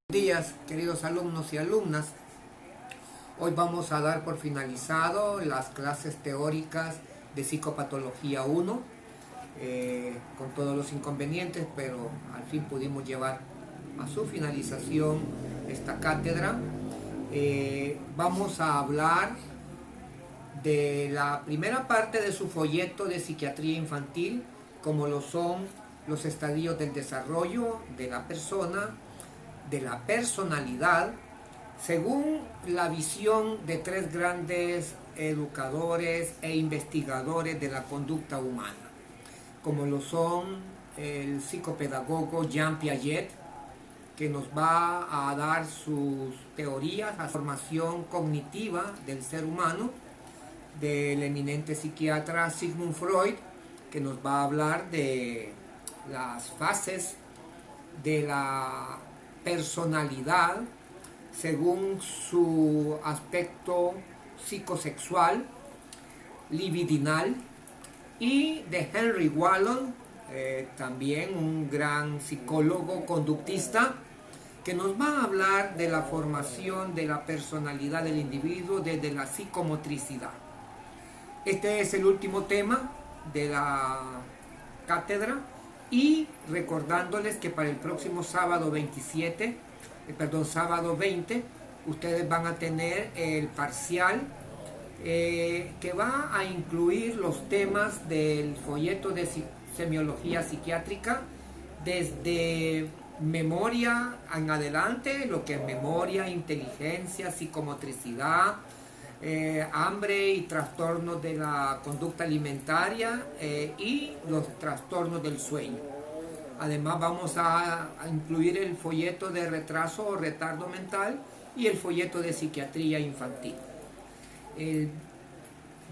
Días, queridos alumnos y alumnas. Hoy vamos a dar por finalizado las clases teóricas de Psicopatología 1, con todos los inconvenientes, pero al fin pudimos llevar a su finalización esta cátedra. Vamos a hablar de la primera parte de su folleto de psiquiatría infantil, como lo son los estadios del desarrollo de la persona, de la personalidad, según la visión de tres grandes educadores e investigadores de la conducta humana, como lo son el psicopedagogo Jean Piaget, que nos va a dar sus teorías, la formación cognitiva del ser humano, del eminente psiquiatra Sigmund Freud, que nos va a hablar de las fases de la personalidad según su aspecto psicosexual, libidinal, y de Henry Wallon, también un gran psicólogo conductista, que nos va a hablar de la formación de la personalidad del individuo desde la psicomotricidad. Este es el último tema de la cátedra. Y recordándoles que para el próximo sábado 20, ustedes van a tener el parcial que va a incluir los temas del folleto de semiología psiquiátrica, desde memoria en adelante, lo que es memoria, inteligencia, psicomotricidad, hambre y trastornos de la conducta alimentaria y los trastornos del sueño. Además vamos a incluir el folleto de retraso o retardo mental y el folleto de psiquiatría infantil. El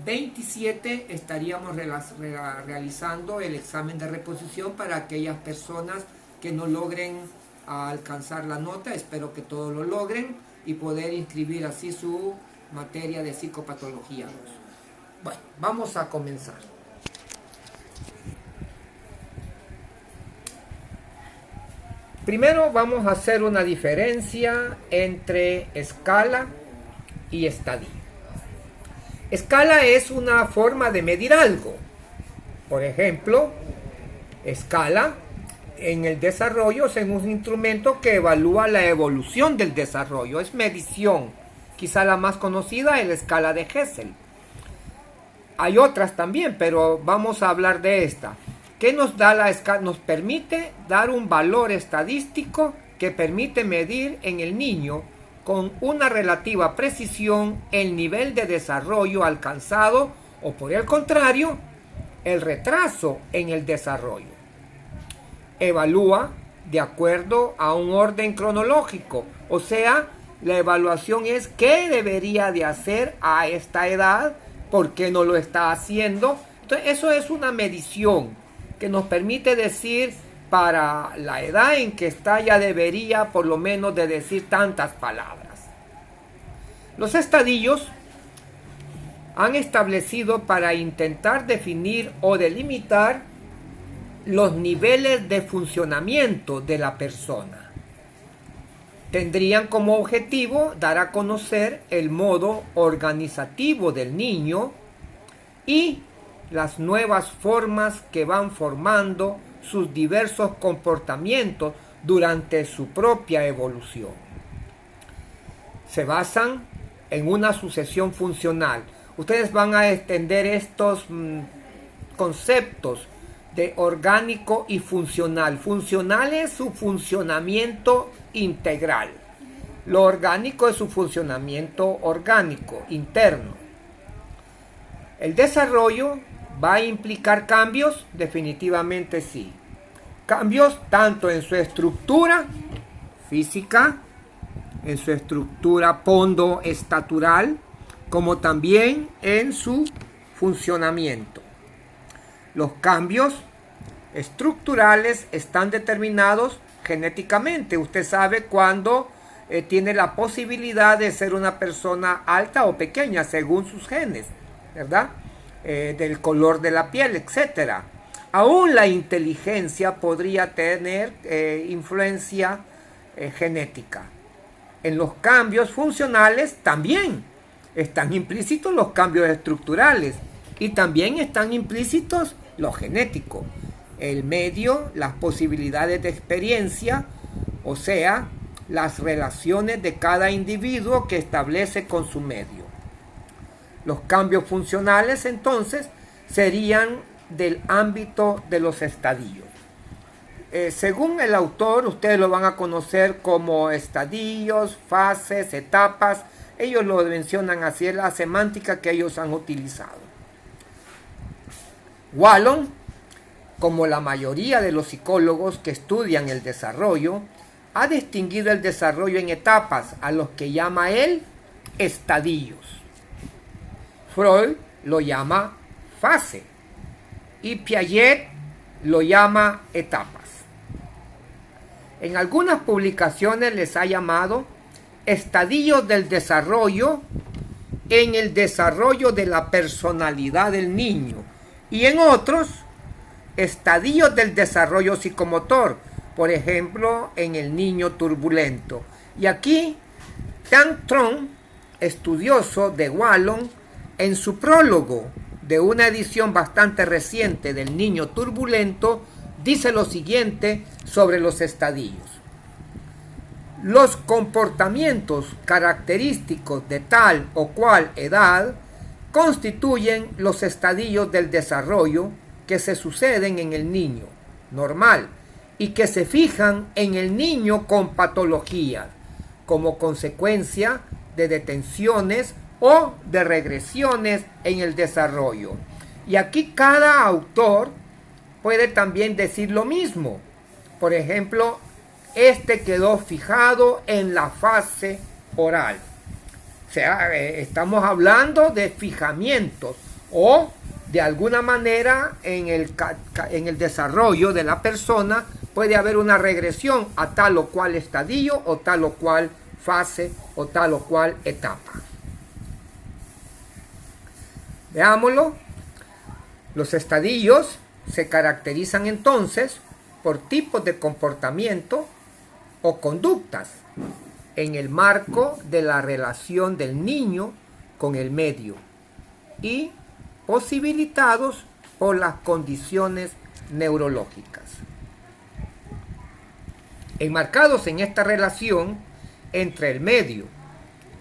27 estaríamos realizando el examen de reposición para aquellas personas que no logren alcanzar la nota. Espero que todos lo logren y poder inscribir así su materia de psicopatología 2. Bueno, vamos a comenzar. Primero vamos a hacer una diferencia entre escala y estadio. Escala es una forma de medir algo. Por ejemplo, escala en el desarrollo es un instrumento que evalúa la evolución del desarrollo, es medición. Quizá la más conocida es la escala de Hessel. Hay otras también, pero vamos a hablar de esta. ¿Qué nos da la escala? Nos permite dar un valor estadístico que permite medir en el niño con una relativa precisión el nivel de desarrollo alcanzado o, por el contrario, el retraso en el desarrollo. Evalúa de acuerdo a un orden cronológico, o sea, la evaluación es qué debería de hacer a esta edad, por qué no lo está haciendo. Entonces, eso es una medición que nos permite decir para la edad en que está ya debería por lo menos de decir tantas palabras. Los estadios han establecido para intentar definir o delimitar los niveles de funcionamiento de la persona. Tendrían como objetivo dar a conocer el modo organizativo del niño y las nuevas formas que van formando sus diversos comportamientos durante su propia evolución. Se basan en una sucesión funcional. Ustedes van a extender estos conceptos de orgánico y funcional. Funcional es su funcionamiento integral. Lo orgánico es su funcionamiento orgánico, interno. ¿El desarrollo va a implicar cambios? Definitivamente sí. Cambios tanto en su estructura física, en su estructura pondoestatural, como también en su funcionamiento. Los cambios estructurales están determinados genéticamente. Usted sabe cuándo tiene la posibilidad de ser una persona alta o pequeña según sus genes, ¿verdad? Del color de la piel, etc. Aún la inteligencia podría tener influencia genética. En los cambios funcionales también están implícitos los cambios estructurales y también están implícitos los genéticos. El medio, las posibilidades de experiencia, o sea, las relaciones de cada individuo que establece con su medio. Los cambios funcionales, entonces, serían del ámbito de los estadios. Según el autor, ustedes lo van a conocer como estadios, fases, etapas. Ellos lo mencionan así, es la semántica que ellos han utilizado. Wallon, como la mayoría de los psicólogos que estudian el desarrollo, ha distinguido el desarrollo en etapas, a los que llama él estadios. Freud lo llama fase y Piaget lo llama etapas. En algunas publicaciones les ha llamado estadios del desarrollo en el desarrollo de la personalidad del niño y en otros estadios del desarrollo psicomotor, por ejemplo en el niño turbulento. Y aquí Tan Tron, estudioso de Wallon, en su prólogo de una edición bastante reciente del niño turbulento, dice lo siguiente sobre los estadios. Los comportamientos característicos de tal o cual edad constituyen los estadios del desarrollo que se suceden en el niño normal y que se fijan en el niño con patologías como consecuencia de detenciones o de regresiones en el desarrollo. Y aquí cada autor puede también decir lo mismo. Por ejemplo, este quedó fijado en la fase oral. O sea, estamos hablando de fijamientos o de alguna manera en el desarrollo de la persona puede haber una regresión a tal o cual estadio o tal o cual fase o tal o cual etapa. Veámoslo. Los estadios se caracterizan entonces por tipos de comportamiento o conductas en el marco de la relación del niño con el medio y posibilitados por las condiciones neurológicas. Enmarcados en esta relación entre el medio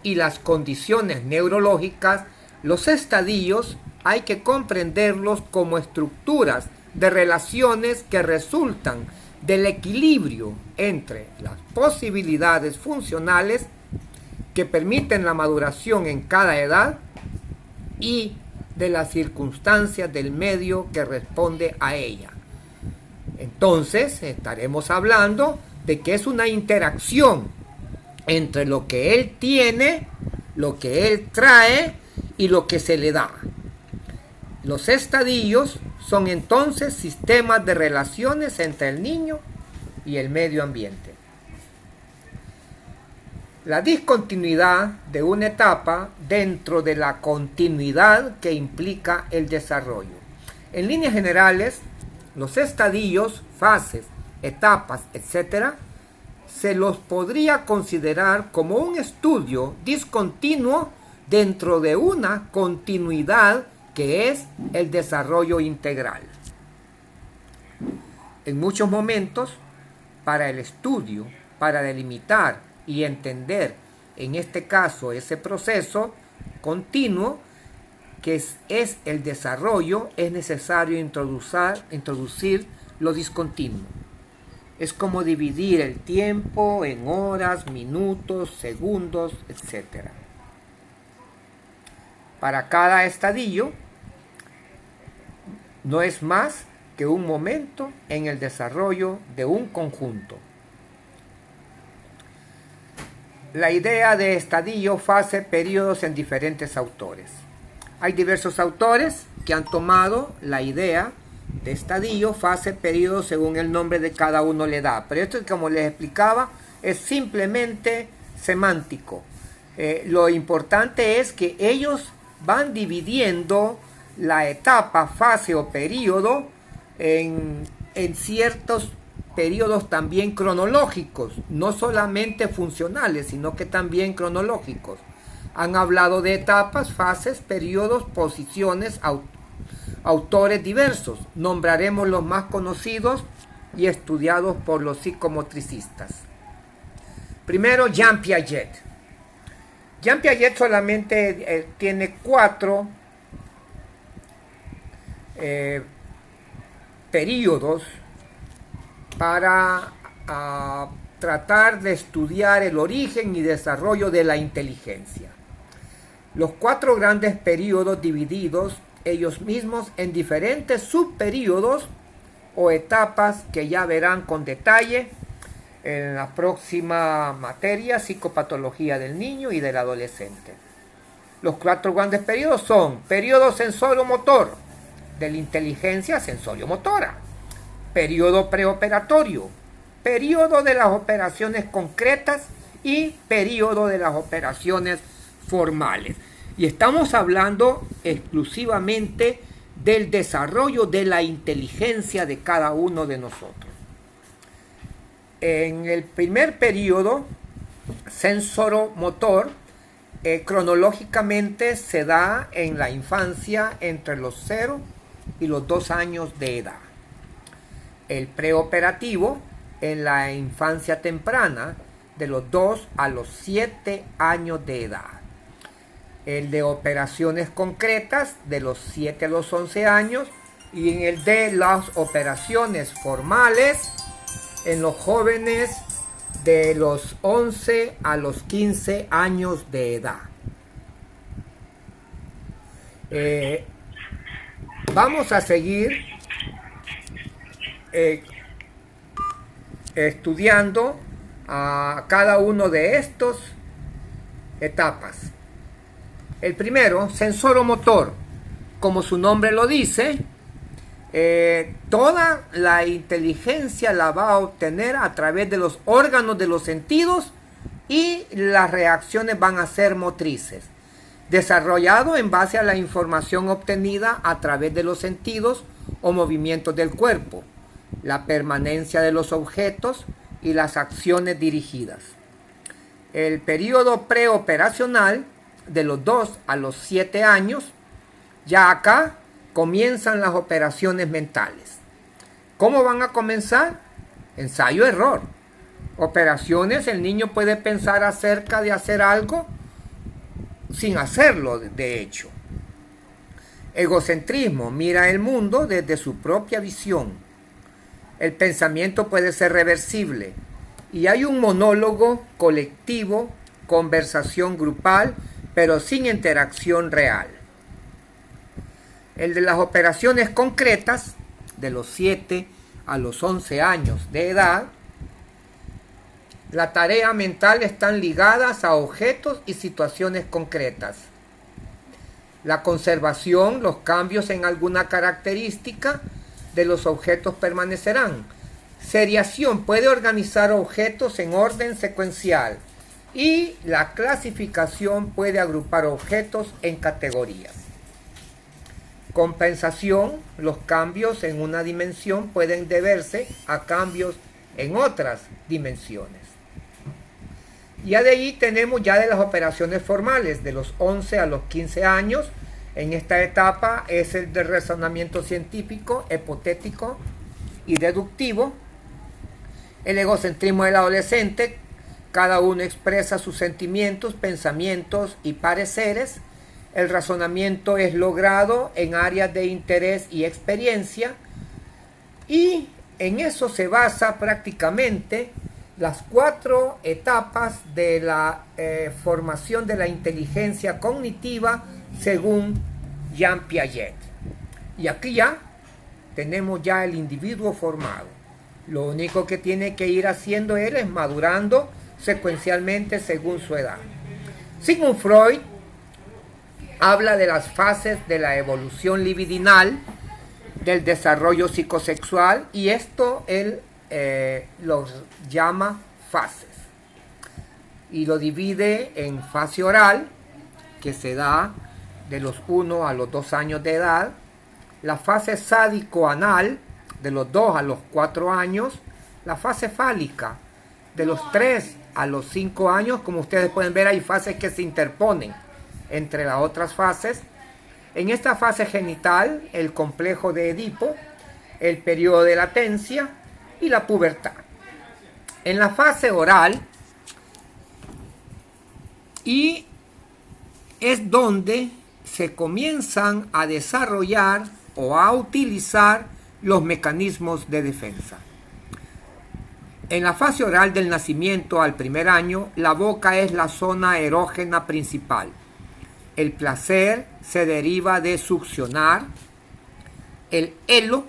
y las condiciones neurológicas, los estadios hay que comprenderlos como estructuras de relaciones que resultan del equilibrio entre las posibilidades funcionales que permiten la maduración en cada edad y de las circunstancias del medio que responde a ella. Entonces estaremos hablando de que es una interacción entre lo que él tiene, lo que él trae y lo que se le da. Los estadios son entonces sistemas de relaciones entre el niño y el medio ambiente. La discontinuidad de una etapa dentro de la continuidad que implica el desarrollo. En líneas generales, los estadios, fases, etapas, etc., se los podría considerar como un estudio discontinuo dentro de una continuidad que es el desarrollo integral. En muchos momentos, para el estudio, para delimitar y entender, en este caso, ese proceso continuo que es el desarrollo, es necesario introducir lo discontinuo. Es como dividir el tiempo en horas, minutos, segundos, etc. Para cada estadio, no es más que un momento en el desarrollo de un conjunto. La idea de estadio, fase, periodos en diferentes autores. Hay diversos autores que han tomado la idea de estadio, fase, periodo según el nombre de cada uno le da. Pero esto, como les explicaba, es simplemente semántico. Lo importante es que ellos van dividiendo la etapa, fase o periodo en ciertos periodos también cronológicos, no solamente funcionales, sino que también cronológicos. Han hablado de etapas, fases, periodos, posiciones, autores diversos. Nombraremos los más conocidos y estudiados por los psicomotricistas. Primero, Jean Piaget. Jean Piaget solamente tiene 4 periodos para tratar de estudiar el origen y desarrollo de la inteligencia. Los 4 grandes periodos divididos ellos mismos en diferentes subperiodos o etapas que ya verán con detalle en la próxima materia, psicopatología del niño y del adolescente. Los 4 grandes periodos son periodo sensorio-motor, de la inteligencia sensorio-motora, periodo preoperatorio, periodo de las operaciones concretas y periodo de las operaciones formales. Y estamos hablando exclusivamente del desarrollo de la inteligencia de cada uno de nosotros. En el primer periodo sensoromotor, cronológicamente se da en la infancia entre los 0 y los 2 años de edad. El preoperativo en la infancia temprana, de los 2 a los 7 años de edad. El de operaciones concretas, de los 7 a los 11 años. Y en el de las operaciones formales, en los jóvenes de los 11 a los 15 años de edad. Vamos a seguir estudiando a cada uno de estos etapas. El primero, sensoromotor. Como su nombre lo dice, toda la inteligencia la va a obtener a través de los órganos de los sentidos y las reacciones van a ser motrices. Desarrollado en base a la información obtenida a través de los sentidos o movimientos del cuerpo, la permanencia de los objetos y las acciones dirigidas. El periodo preoperacional, de los 2 a los 7 años, ya acá comienzan las operaciones mentales. ¿Cómo van a comenzar? Ensayo-error. Operaciones, el niño puede pensar acerca de hacer algo sin hacerlo, de hecho. Egocentrismo, mira el mundo desde su propia visión. El pensamiento puede ser reversible. Y hay un monólogo colectivo, conversación grupal, pero sin interacción real. El de las operaciones concretas, de los 7 a los 11 años de edad, la tarea mental están ligadas a objetos y situaciones concretas. La conservación, los cambios en alguna característica de los objetos permanecerán. Seriación puede organizar objetos en orden secuencial y la clasificación puede agrupar objetos en categorías. Compensación, los cambios en una dimensión pueden deberse a cambios en otras dimensiones. Ya de ahí tenemos ya de las operaciones formales, de los 11 a los 15 años. En esta etapa es el de razonamiento científico, hipotético y deductivo. El egocentrismo del adolescente, cada uno expresa sus sentimientos, pensamientos y pareceres. El razonamiento es logrado en áreas de interés y experiencia. Y en eso se basa prácticamente las 4 etapas de la formación de la inteligencia cognitiva según Jean Piaget. Y aquí ya tenemos ya el individuo formado. Lo único que tiene que ir haciendo él es madurando secuencialmente según su edad. Sigmund Freud habla de las fases de la evolución libidinal, del desarrollo psicosexual, y esto él los llama fases. Y lo divide en fase oral, que se da de los 1 a los 2 años de edad, la fase sádico-anal, de los 2 a los 4 años, la fase fálica, de los 3 a los 5 años, como ustedes pueden ver, hay fases que se interponen entre las otras fases. En esta fase genital, el complejo de Edipo, el periodo de latencia y la pubertad. En la fase oral, y es donde se comienzan a desarrollar o a utilizar los mecanismos de defensa. En la fase oral del nacimiento al primer año, la boca es la zona erógena principal. El placer se deriva de succionar. El elo,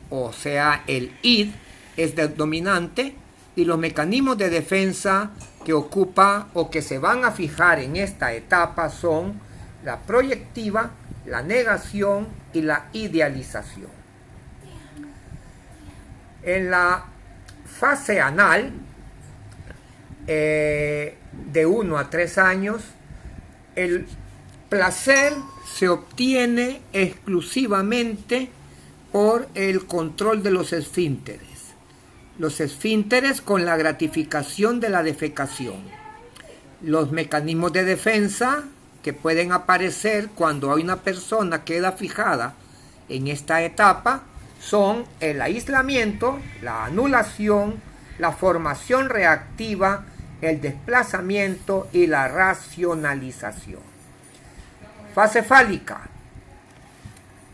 o sea, el id, es dominante, y los mecanismos de defensa que ocupa o que se van a fijar en esta etapa son la proyectiva, la negación y la idealización. En la fase anal, de 1 a 3 años, el placer se obtiene exclusivamente por el control de los esfínteres. Los esfínteres con la gratificación de la defecación. Los mecanismos de defensa que pueden aparecer cuando una persona queda fijada en esta etapa son el aislamiento, la anulación, la formación reactiva, el desplazamiento y la racionalización. Fase fálica,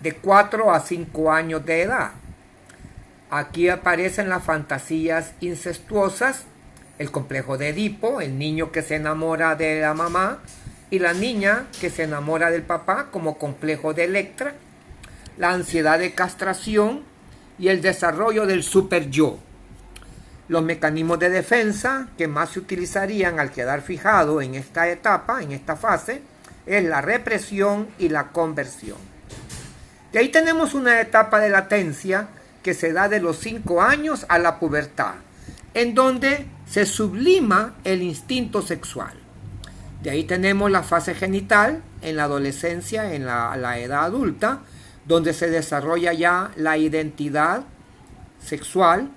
de 4 a 5 años de edad. Aquí aparecen las fantasías incestuosas, el complejo de Edipo, el niño que se enamora de la mamá y la niña que se enamora del papá como complejo de Electra, la ansiedad de castración y el desarrollo del super yo. Los mecanismos de defensa que más se utilizarían al quedar fijado en esta etapa, en esta fase, es la represión y la conversión. De ahí tenemos una etapa de latencia que se da de los 5 años a la pubertad, en donde se sublima el instinto sexual. De ahí tenemos la fase genital en la adolescencia, en la edad adulta, donde se desarrolla ya la identidad sexual,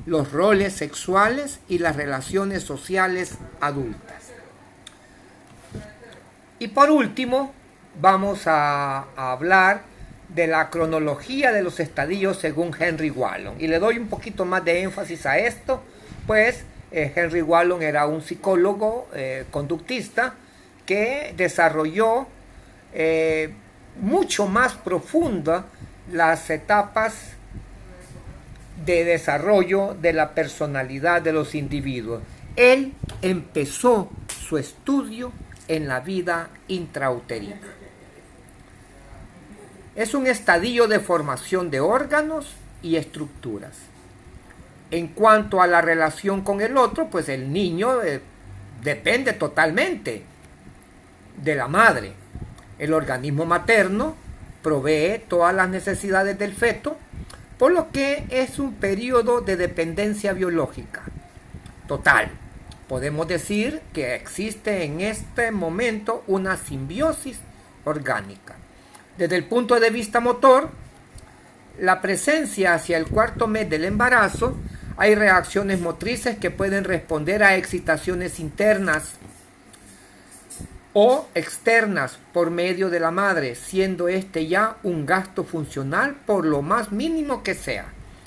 los roles sexuales y las relaciones sociales adultas. Y por último, vamos a hablar de la cronología de los estadios según Henry Wallon. Y le doy un poquito más de énfasis a esto, pues Henry Wallon era un psicólogo conductista que desarrolló mucho más profunda las etapas de desarrollo de la personalidad de los individuos. Él empezó su estudio en la vida intrauterina. Es un estadio de formación de órganos y estructuras. En cuanto a la relación con el otro, pues el niño depende totalmente de la madre. El organismo materno provee todas las necesidades del feto, por lo que es un periodo de dependencia biológica total. Podemos decir que existe en este momento una simbiosis orgánica. Desde el punto de vista motor, la presencia hacia el 4.º mes del embarazo, hay reacciones motrices que pueden responder a excitaciones internas o externas por medio de la madre, siendo este ya un gasto funcional por lo más mínimo que sea.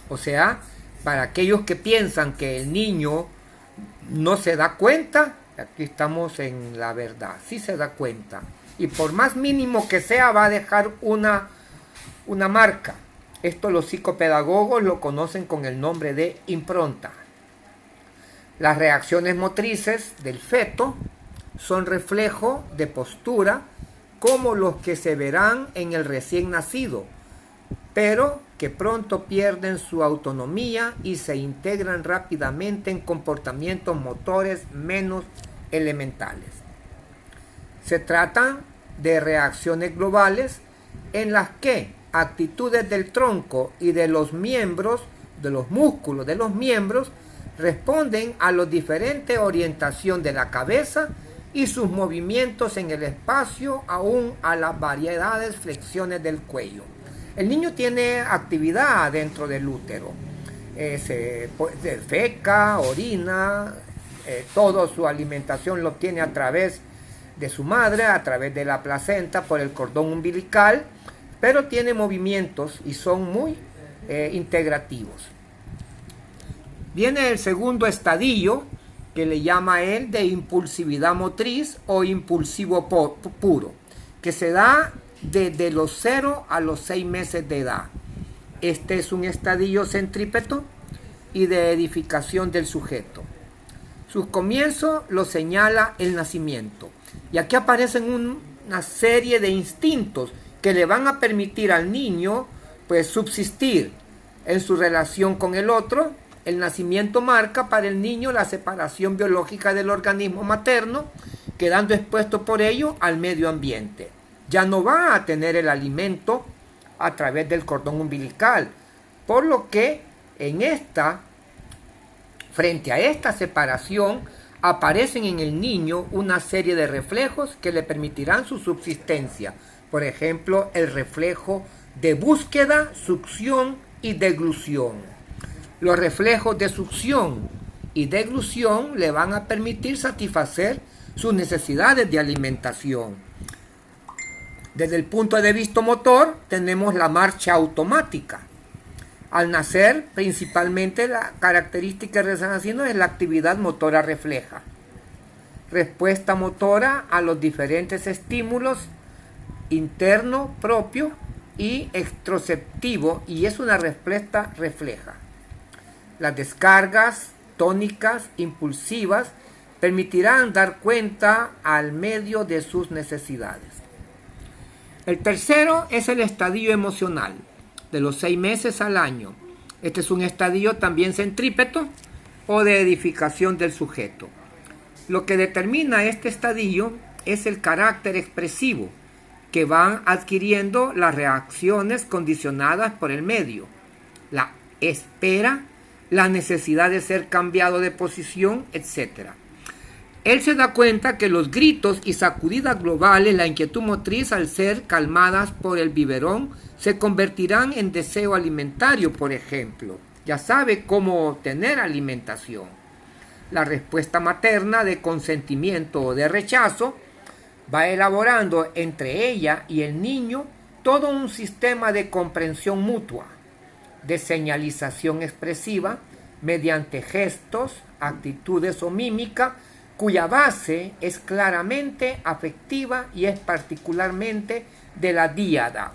O sea, para aquellos que piensan que el niño no se da cuenta, aquí estamos en la verdad, sí se da cuenta. Y por más mínimo que sea, va a dejar una marca. Esto los psicopedagogos lo conocen con el nombre de impronta. Las reacciones motrices del feto son reflejo de postura como los que se verán en el recién nacido, pero que pronto pierden su autonomía y se integran rápidamente en comportamientos motores menos elementales. Se trata de reacciones globales en las que actitudes del tronco y de los miembros, de los músculos de los miembros, responden a la diferente orientación de la cabeza y sus movimientos en el espacio, aún a las variedades flexiones del cuello. El niño tiene actividad dentro del útero. feca, orina, toda su alimentación lo obtiene a través de su madre, a través de la placenta, por el cordón umbilical, pero tiene movimientos y son muy integrativos. Viene el segundo estadio, que le llama él de impulsividad motriz o impulsivo puro, que se da desde los 0 a los 6 meses de edad. Este es un estadio centrípeto y de edificación del sujeto. Sus comienzos lo señala el nacimiento. Y aquí aparecen una serie de instintos que le van a permitir al niño pues subsistir en su relación con el otro. El nacimiento marca para el niño la separación biológica del organismo materno, quedando expuesto por ello al medio ambiente. Ya no va a tener el alimento a través del cordón umbilical, por lo que frente a esta separación aparecen en el niño una serie de reflejos que le permitirán su subsistencia. Por ejemplo, el reflejo de búsqueda, succión y deglución. Los reflejos de succión y deglución le van a permitir satisfacer sus necesidades de alimentación. Desde el punto de vista motor, tenemos la marcha automática. Al nacer, principalmente la característica recién nacido es la actividad motora refleja. Respuesta motora a los diferentes estímulos interno, propio y extroceptivo, y es una respuesta refleja. Las descargas tónicas impulsivas permitirán dar cuenta al medio de sus necesidades. El tercero es el estadio emocional, de los 6 meses al año. Este es un estadio también centrípeto o de edificación del sujeto. Lo que determina este estadio es el carácter expresivo que van adquiriendo las reacciones condicionadas por el medio, la espera, la necesidad de ser cambiado de posición, etc. Él se da cuenta que los gritos y sacudidas globales, la inquietud motriz, al ser calmadas por el biberón, se convertirán en deseo alimentario, por ejemplo. Ya sabe cómo obtener alimentación. La respuesta materna de consentimiento o de rechazo va elaborando entre ella y el niño todo un sistema de comprensión mutua, de señalización expresiva mediante gestos, actitudes o mímica, cuya base es claramente afectiva y es particularmente de la díada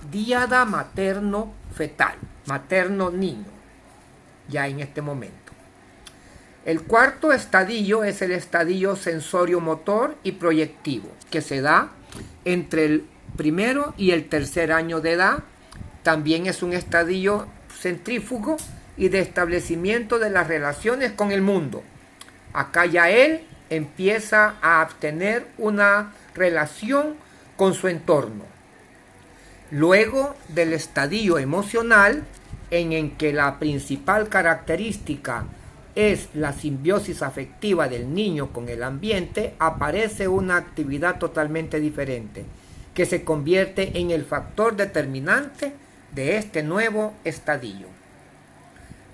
materno-fetal, materno-niño, ya en este momento. El cuarto estadio es el estadio sensorio-motor y proyectivo, que se da entre el primero y el tercer año de edad. También es un estadio centrífugo y de establecimiento de las relaciones con el mundo. Acá ya él empieza a obtener una relación con su entorno. Luego del estadio emocional, en que la principal característica es la simbiosis afectiva del niño con el ambiente, aparece una actividad totalmente diferente, que se convierte en el factor determinante de este nuevo estadio.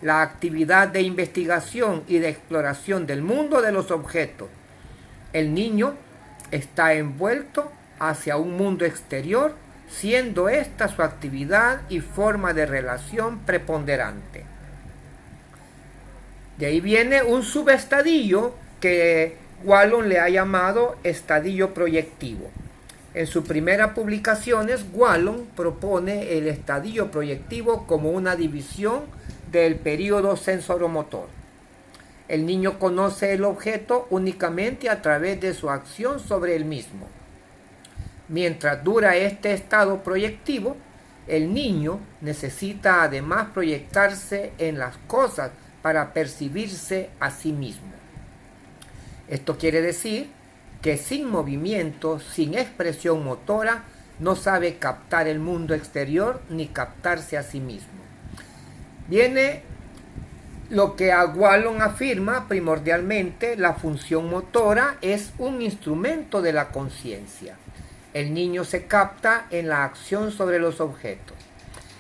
La actividad de investigación y de exploración del mundo de los objetos. El niño está envuelto hacia un mundo exterior, siendo esta su actividad y forma de relación preponderante. De ahí viene un subestadio que Wallon le ha llamado estadio proyectivo. En sus primeras publicaciones, Wallon propone el estadio proyectivo como una división del período sensoromotor. El niño conoce el objeto únicamente a través de su acción sobre el mismo. Mientras dura este estado proyectivo, el niño necesita además proyectarse en las cosas para percibirse a sí mismo. Esto quiere decir que sin movimiento, sin expresión motora, no sabe captar el mundo exterior ni captarse a sí mismo. Viene lo que a Wallon afirma primordialmente: la función motora es un instrumento de la conciencia. El niño se capta en la acción sobre los objetos.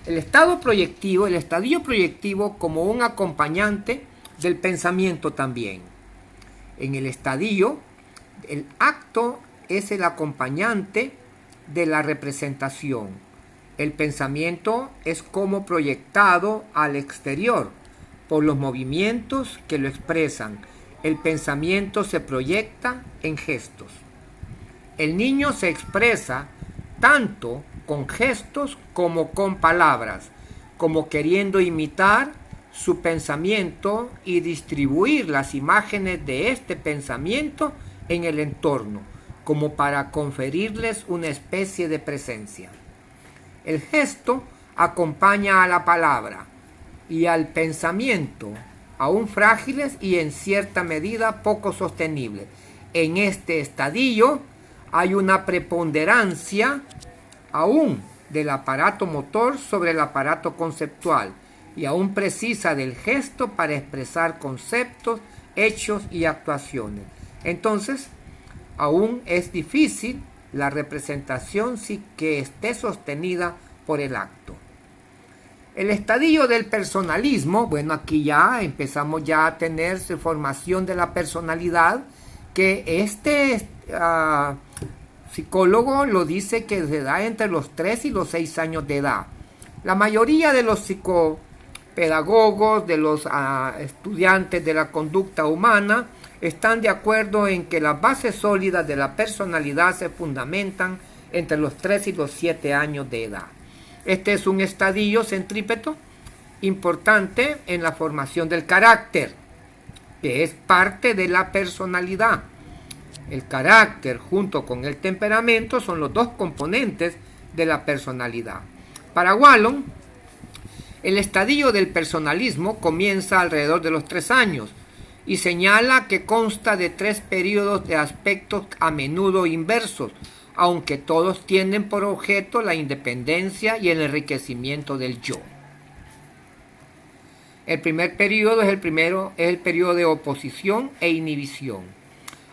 El estadio proyectivo como un acompañante del pensamiento también. En el estadio, el acto es el acompañante de la representación. El pensamiento es como proyectado al exterior por los movimientos que lo expresan. El pensamiento se proyecta en gestos. El niño se expresa tanto con gestos como con palabras, como queriendo imitar su pensamiento y distribuir las imágenes de este pensamiento en el entorno, como para conferirles una especie de presencia. El gesto acompaña a la palabra y al pensamiento, aún frágiles y en cierta medida poco sostenibles. En este estadio hay una preponderancia aún del aparato motor sobre el aparato conceptual y aún precisa del gesto para expresar conceptos, hechos y actuaciones. Entonces, aún es difícil la representación sin que esté sostenida por el acto. El estadio del personalismo, bueno, aquí ya empezamos ya a tener formación de la personalidad, que este psicólogo lo dice que se da entre los 3 y los 6 años de edad. La mayoría de los psicopedagogos, de los estudiantes de la conducta humana, están de acuerdo en que las bases sólidas de la personalidad se fundamentan entre los 3 y los 7 años de edad. Este es un estadio centrípeto importante en la formación del carácter, que es parte de la personalidad. El carácter junto con el temperamento son los dos componentes de la personalidad. Para Wallon, el estadio del personalismo comienza alrededor de los 3 años y señala que consta de 3 periodos de aspectos a menudo inversos, aunque todos tienen por objeto la independencia y el enriquecimiento del yo. El primer periodo es el periodo de oposición e inhibición.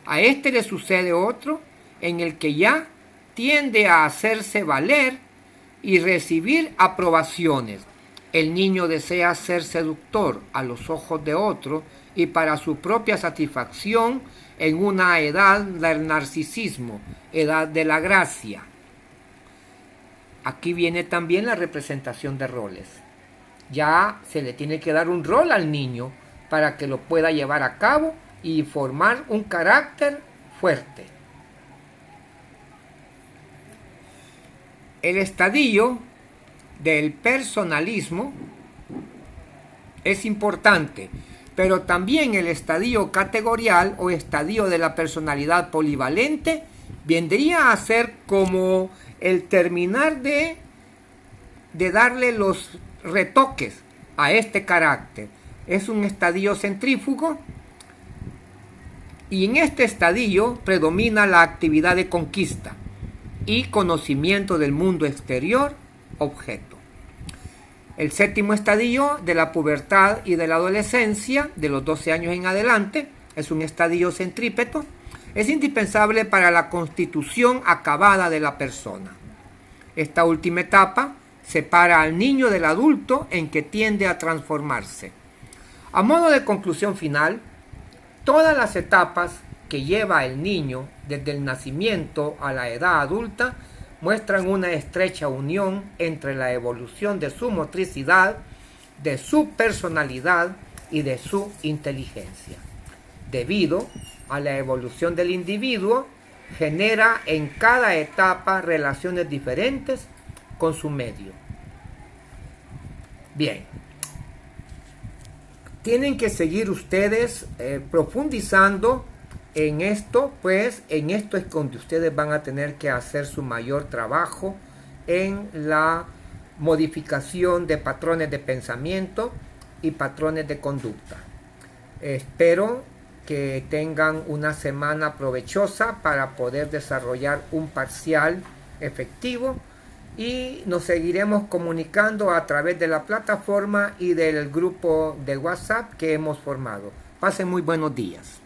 A este le sucede otro en el que ya tiende a hacerse valer y recibir aprobaciones. El niño desea ser seductor a los ojos de otro y para su propia satisfacción en una edad del narcisismo, edad de la gracia. Aquí viene también la representación de roles. Ya se le tiene que dar un rol al niño para que lo pueda llevar a cabo y formar un carácter fuerte. El estadio del personalismo es importante, pero también el estadio categorial o estadio de la personalidad polivalente vendría a ser como el terminar de darle los retoques a este carácter. Es un estadio centrífugo y en este estadio predomina la actividad de conquista y conocimiento del mundo exterior, objeto. El séptimo estadio de la pubertad y de la adolescencia, de los 12 años en adelante, es un estadio centrípeto. Es indispensable para la constitución acabada de la persona. Esta última etapa separa al niño del adulto en que tiende a transformarse. A modo de conclusión final, todas las etapas que lleva el niño desde el nacimiento a la edad adulta muestran una estrecha unión entre la evolución de su motricidad, de su personalidad y de su inteligencia. Debido a la evolución del individuo, genera en cada etapa relaciones diferentes con su medio. Bien, tienen que seguir ustedes profundizando en esto, pues en esto es donde ustedes van a tener que hacer su mayor trabajo en la modificación de patrones de pensamiento y patrones de conducta. Espero que tengan una semana provechosa para poder desarrollar un parcial efectivo y nos seguiremos comunicando a través de la plataforma y del grupo de WhatsApp que hemos formado. Pasen muy buenos días.